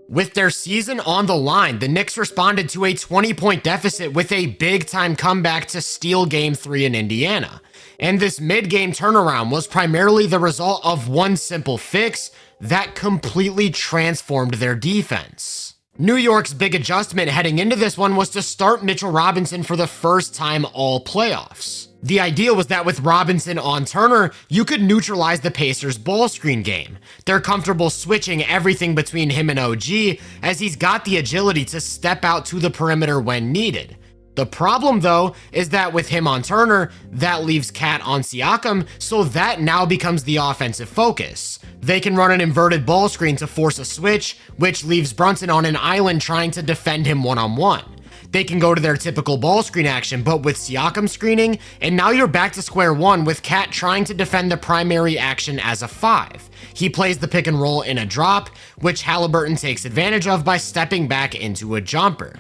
With their season on the line, the Knicks responded to a 20-point deficit with a big-time comeback to steal Game 3 in Indiana. And this mid-game turnaround was primarily the result of one simple fix that completely transformed their defense. New York's big adjustment heading into this one was to start Mitchell Robinson for the first time all playoffs. The idea was that with Robinson on Turner, you could neutralize the Pacers' ball screen game. They're comfortable switching everything between him and OG, as he's got the agility to step out to the perimeter when needed. The problem, though, is that with him on Turner, that leaves Cat on Siakam, so that now becomes the offensive focus. They can run an inverted ball screen to force a switch, which leaves Brunson on an island trying to defend him one-on-one. They can go to their typical ball screen action, but with Siakam screening, and now you're back to square one with Cat trying to defend the primary action as a 5. He plays the pick and roll in a drop, which Halliburton takes advantage of by stepping back into a jumper.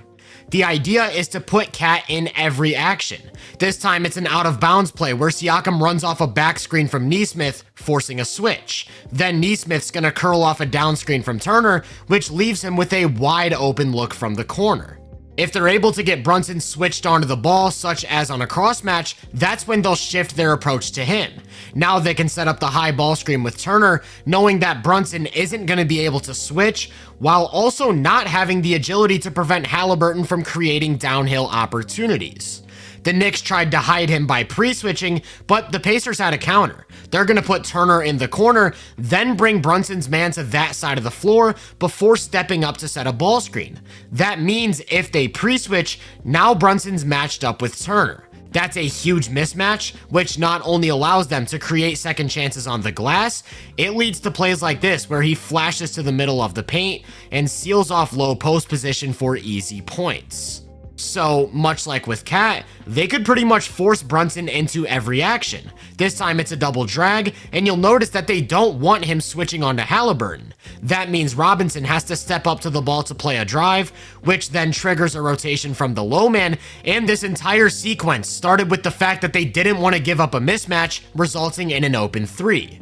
The idea is to put Cat in every action. This time it's an out of bounds play where Siakam runs off a back screen from Nesmith, forcing a switch. Then Nesmith's gonna curl off a down screen from Turner, which leaves him with a wide open look from the corner. If they're able to get Brunson switched onto the ball, such as on a cross match, that's when they'll shift their approach to him. Now they can set up the high ball screen with Turner, knowing that Brunson isn't going to be able to switch, while also not having the agility to prevent Halliburton from creating downhill opportunities. The Knicks tried to hide him by pre-switching, but the Pacers had a counter. They're going to put Turner in the corner, then bring Brunson's man to that side of the floor before stepping up to set a ball screen. That means if they pre-switch, now Brunson's matched up with Turner. That's a huge mismatch, which not only allows them to create second chances on the glass, it leads to plays like this where he flashes to the middle of the paint and seals off low post position for easy points. So, much like with Cat, they could pretty much force Brunson into every action. This time it's a double drag, and you'll notice that they don't want him switching onto Halliburton. That means Robinson has to step up to the ball to play a drive, which then triggers a rotation from the low man, and this entire sequence started with the fact that they didn't want to give up a mismatch, resulting in an open 3.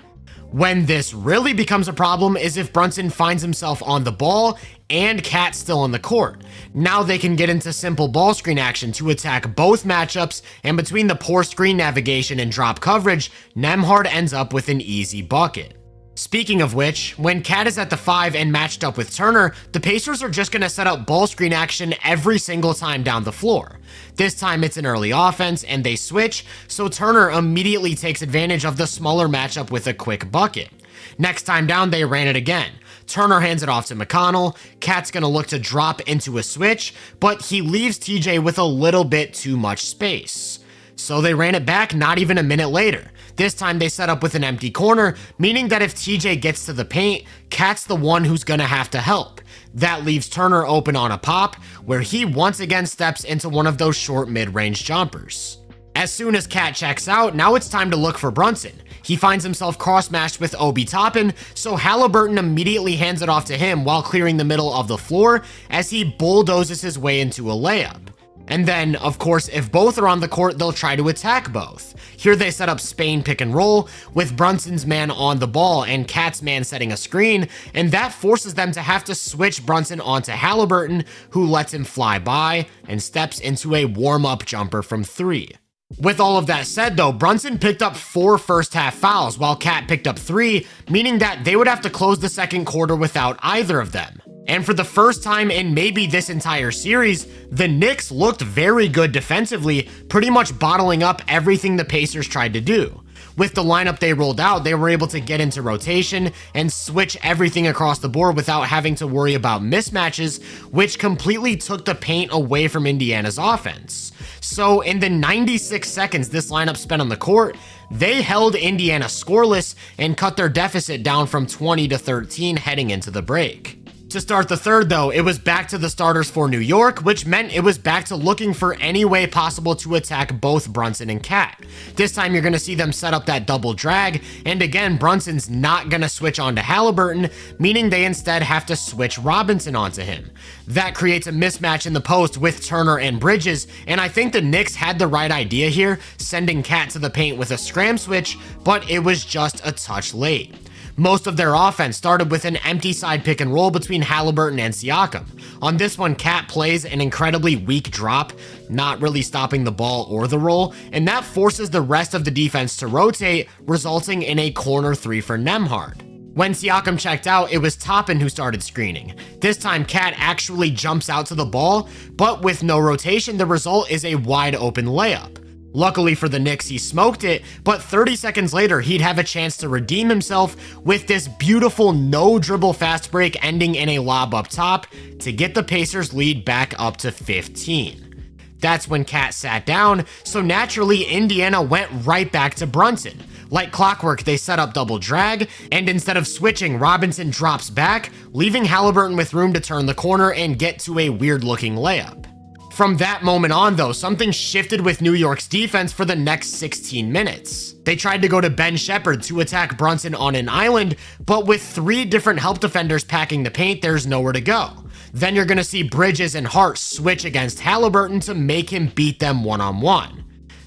When this really becomes a problem is if Brunson finds himself on the ball and Cat still on the court. Now they can get into simple ball screen action to attack both matchups, and between the poor screen navigation and drop coverage, Nembhard ends up with an easy bucket. Speaking of which, when Cat is at the 5 and matched up with Turner, the Pacers are just going to set up ball screen action every single time down the floor. This time it's an early offense and they switch, so Turner immediately takes advantage of the smaller matchup with a quick bucket. Next time down they ran it again. Turner hands it off to McConnell, Cat's going to look to drop into a switch, but he leaves TJ with a little bit too much space. So they ran it back not even a minute later. This time they set up with an empty corner, meaning that if TJ gets to the paint, Cat's the one who's gonna have to help. That leaves Turner open on a pop, where he once again steps into one of those short mid-range jumpers. As soon as Cat checks out, now it's time to look for Brunson. He finds himself cross-matched with Obi Toppin, so Halliburton immediately hands it off to him while clearing the middle of the floor as he bulldozes his way into a layup. And then, of course, if both are on the court, they'll try to attack both. Here they set up Spain pick and roll, with Brunson's man on the ball and Cat's man setting a screen, and that forces them to have to switch Brunson onto Halliburton, who lets him fly by and steps into a warm-up jumper from 3. With all of that said though, Brunson picked up 4 first half fouls while Cat picked up 3, meaning that they would have to close the second quarter without either of them. And for the first time in maybe this entire series, the Knicks looked very good defensively, pretty much bottling up everything the Pacers tried to do. With the lineup they rolled out, they were able to get into rotation and switch everything across the board without having to worry about mismatches, which completely took the paint away from Indiana's offense. So in the 96 seconds this lineup spent on the court, they held Indiana scoreless and cut their deficit down from 20 to 13 heading into the break. To start the third though, it was back to the starters for New York, which meant it was back to looking for any way possible to attack both Brunson and Cat. This time you're going to see them set up that double drag, and again Brunson's not going to switch onto Halliburton, meaning they instead have to switch Robinson onto him. That creates a mismatch in the post with Turner and Bridges, and I think the Knicks had the right idea here, sending Cat to the paint with a scram switch, but it was just a touch late. Most of their offense started with an empty side pick and roll between Haliburton and Siakam. On this one, Cat plays an incredibly weak drop, not really stopping the ball or the roll, and that forces the rest of the defense to rotate, resulting in a corner three for Nembhard. When Siakam checked out, it was Toppin who started screening. This time, Cat actually jumps out to the ball, but with no rotation, the result is a wide open layup. Luckily for the Knicks, he smoked it, but 30 seconds later, he'd have a chance to redeem himself with this beautiful no-dribble fast break ending in a lob up top to get the Pacers lead back up to 15. That's when Cat sat down, so naturally Indiana went right back to Brunson. Like clockwork, they set up double drag, and instead of switching, Robinson drops back, leaving Haliburton with room to turn the corner and get to a weird-looking layup. From that moment on, though, something shifted with New York's defense for the next 16 minutes. They tried to go to Ben Shepherd to attack Brunson on an island, but with 3 different help defenders packing the paint, there's nowhere to go. Then you're going to see Bridges and Hart switch against Haliburton to make him beat them one-on-one.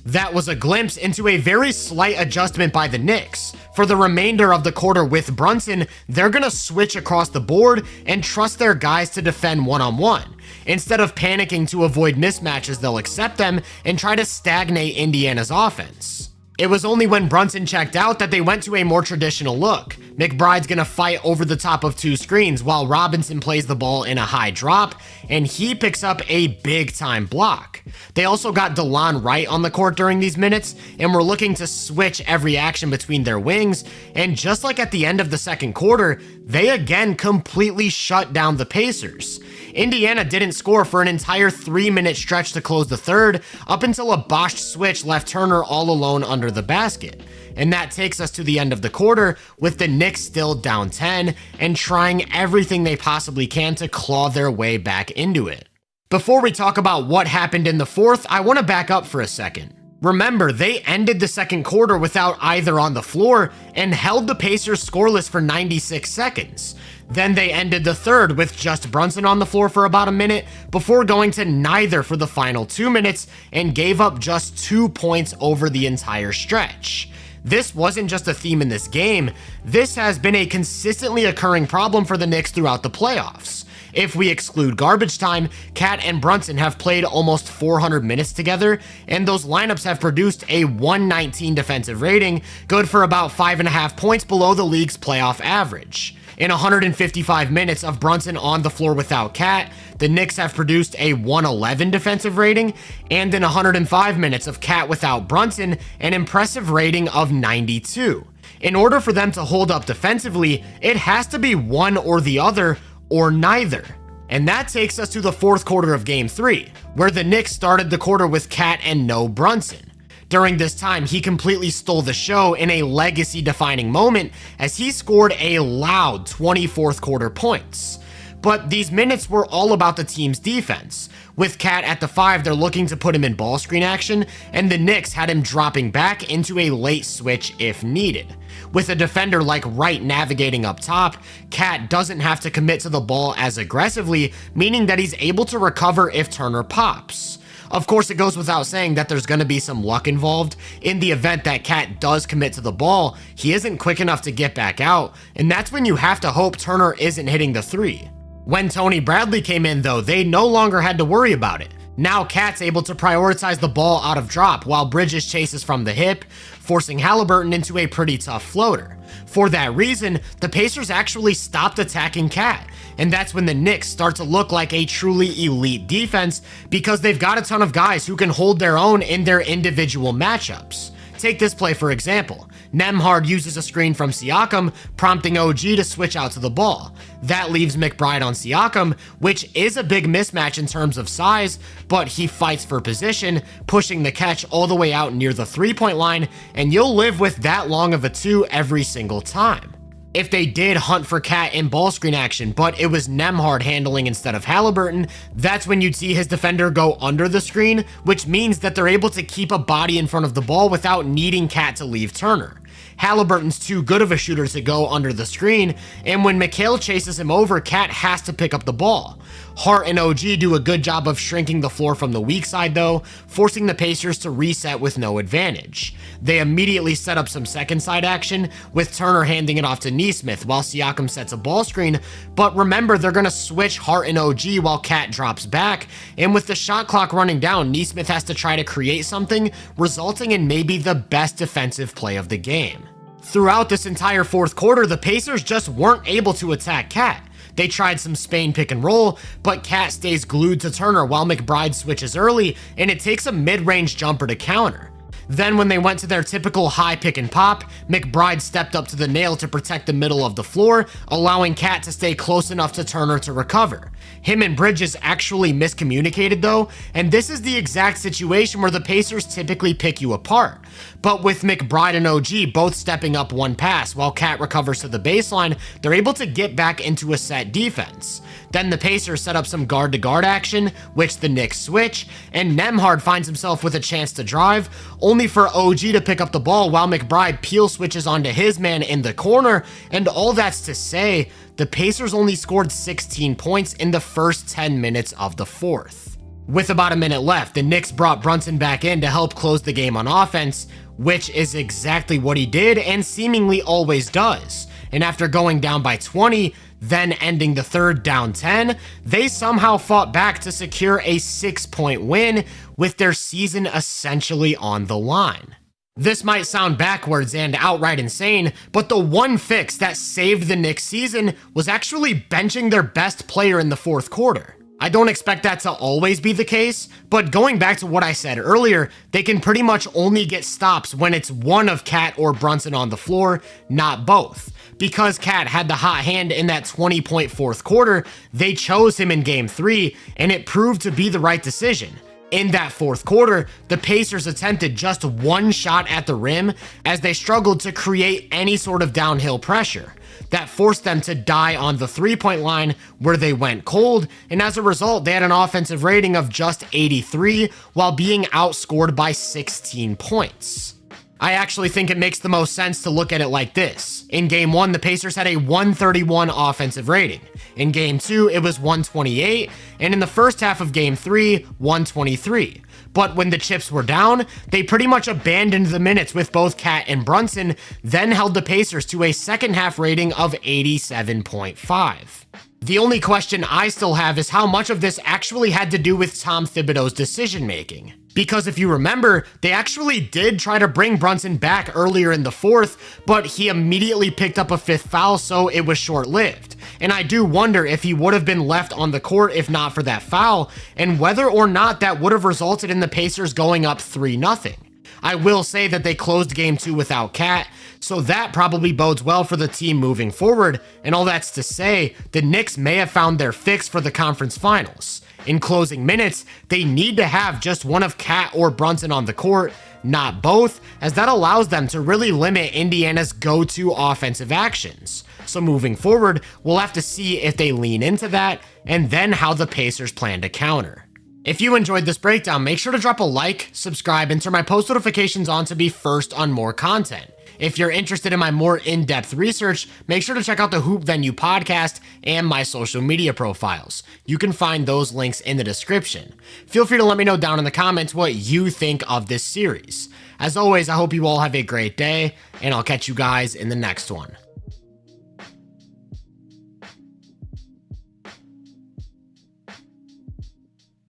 That was a glimpse into a very slight adjustment by the Knicks. For the remainder of the quarter with Brunson, they're going to switch across the board and trust their guys to defend one-on-one. Instead of panicking to avoid mismatches, they'll accept them and try to stagnate Indiana's offense. It was only when Brunson checked out that they went to a more traditional look. McBride's gonna fight over the top of 2 screens while Robinson plays the ball in a high drop, and he picks up a big time block. They also got DeLon Wright on the court during these minutes, and were looking to switch every action between their wings, and just like at the end of the second quarter, they again completely shut down the Pacers. Indiana didn't score for an entire 3-minute stretch to close the third, up until a botched switch left Turner all alone under the basket. And that takes us to the end of the quarter, with the Knicks still down 10 and trying everything they possibly can to claw their way back into it. Before we talk about what happened in the fourth, I want to back up for a second. Remember, they ended the second quarter without either on the floor and held the Pacers scoreless for 96 seconds. Then they ended the third with just Brunson on the floor for about a minute before going to neither for the final 2 minutes and gave up just 2 points over the entire stretch. This wasn't just a theme in this game, this has been a consistently occurring problem for the Knicks throughout the playoffs. If we exclude garbage time, Cat and Brunson have played almost 400 minutes together, and those lineups have produced a 119 defensive rating, good for about 5.5 points below the league's playoff average. In 155 minutes of Brunson on the floor without Cat, the Knicks have produced a 111 defensive rating, and in 105 minutes of Cat without Brunson, an impressive rating of 92. In order for them to hold up defensively, it has to be one or the other, or neither. And that takes us to the fourth quarter of Game 3, where the Knicks started the quarter with Cat and no Brunson. During this time, he completely stole the show in a legacy-defining moment as he scored a loud 20 fourth quarter points. But these minutes were all about the team's defense. With Cat at the 5, they're looking to put him in ball screen action, and the Knicks had him dropping back into a late switch if needed. With a defender like Wright navigating up top, Cat doesn't have to commit to the ball as aggressively, meaning that he's able to recover if Turner pops. Of course, it goes without saying that there's going to be some luck involved. In the event that Cat does commit to the ball, he isn't quick enough to get back out, and that's when you have to hope Turner isn't hitting the 3. When Tony Bradley came in, though, they no longer had to worry about it. Now Cat's able to prioritize the ball out of drop while Bridges chases from the hip, forcing Haliburton into a pretty tough floater. For that reason, the Pacers actually stopped attacking Cat, and that's when the Knicks start to look like a truly elite defense because they've got a ton of guys who can hold their own in their individual matchups. Take this play for example. Nembhard uses a screen from Siakam, prompting OG to switch out to the ball. That leaves McBride on Siakam, which is a big mismatch in terms of size, but he fights for position, pushing the catch all the way out near the 3-point line, and you'll live with that long of a 2 every single time. If they did hunt for Cat in ball screen action, but it was Nembhard handling instead of Haliburton, that's when you'd see his defender go under the screen, which means that they're able to keep a body in front of the ball without needing Cat to leave Turner. Halliburton's too good of a shooter to go under the screen, and when Mikal chases him over, Cat has to pick up the ball. Hart and OG do a good job of shrinking the floor from the weak side though, forcing the Pacers to reset with no advantage. They immediately set up some second side action, with Turner handing it off to Nesmith while Siakam sets a ball screen, but remember they're going to switch Hart and OG while Cat drops back, and with the shot clock running down, Nesmith has to try to create something, resulting in maybe the best defensive play of the game. Throughout this entire fourth quarter, the Pacers just weren't able to attack Cat. They tried some Spain pick and roll, but Cat stays glued to Turner while McBride switches early, and it takes a mid-range jumper to counter. Then when they went to their typical high pick and pop, McBride stepped up to the nail to protect the middle of the floor, allowing Cat to stay close enough to Turner to recover. Him and Bridges actually miscommunicated though, and this is the exact situation where the Pacers typically pick you apart. But with McBride and OG both stepping up one pass while Cat recovers to the baseline, they're able to get back into a set defense. Then the Pacers set up some guard-to-guard action, which the Knicks switch, and Nembhard finds himself with a chance to drive, only for OG to pick up the ball while McBride peel switches onto his man in the corner, and all that's to say, the Pacers only scored 16 points in the first 10 minutes of the fourth. With about a minute left, the Knicks brought Brunson back in to help close the game on offense, which is exactly what he did and seemingly always does. And after going down by 20, then ending the third down 10, they somehow fought back to secure a 6-point win with their season essentially on the line. This might sound backwards and outright insane, but the one fix that saved the Knicks season was actually benching their best player in the fourth quarter. I don't expect that to always be the case, but going back to what I said earlier, they can pretty much only get stops when it's one of Cat or Brunson on the floor, not both. Because Cat had the hot hand in that 20-point fourth quarter, they chose him in game 3, and it proved to be the right decision. In that fourth quarter, the Pacers attempted just one shot at the rim as they struggled to create any sort of downhill pressure. That forced them to die on the 3-point line where they went cold, and as a result, they had an offensive rating of just 83 while being outscored by 16 points. I actually think it makes the most sense to look at it like this. In game 1, the Pacers had a 131 offensive rating. In game 2, it was 128, and in the first half of game 3, 123. But when the chips were down, they pretty much abandoned the minutes with both Cat and Brunson, then held the Pacers to a second half rating of 87.5. The only question I still have is how much of this actually had to do with Tom Thibodeau's decision making. Because if you remember, they actually did try to bring Brunson back earlier in the fourth, but he immediately picked up a 5th foul, so it was short-lived. And I do wonder if he would have been left on the court if not for that foul, and whether or not that would have resulted in the Pacers going up 3-0. I will say that they closed game 2 without Cat, so that probably bodes well for the team moving forward, and all that's to say, the Knicks may have found their fix for the conference finals. In closing minutes, they need to have just one of Cat or Brunson on the court, not both, as that allows them to really limit Indiana's go-to offensive actions. So moving forward, we'll have to see if they lean into that, and then how the Pacers plan to counter. If you enjoyed this breakdown, make sure to drop a like, subscribe, and turn my post notifications on to be first on more content. If you're interested in my more in-depth research, make sure to check out the Hoop Venue podcast and my social media profiles. You can find those links in the description. Feel free to let me know down in the comments what you think of this series. As always, I hope you all have a great day, and I'll catch you guys in the next one.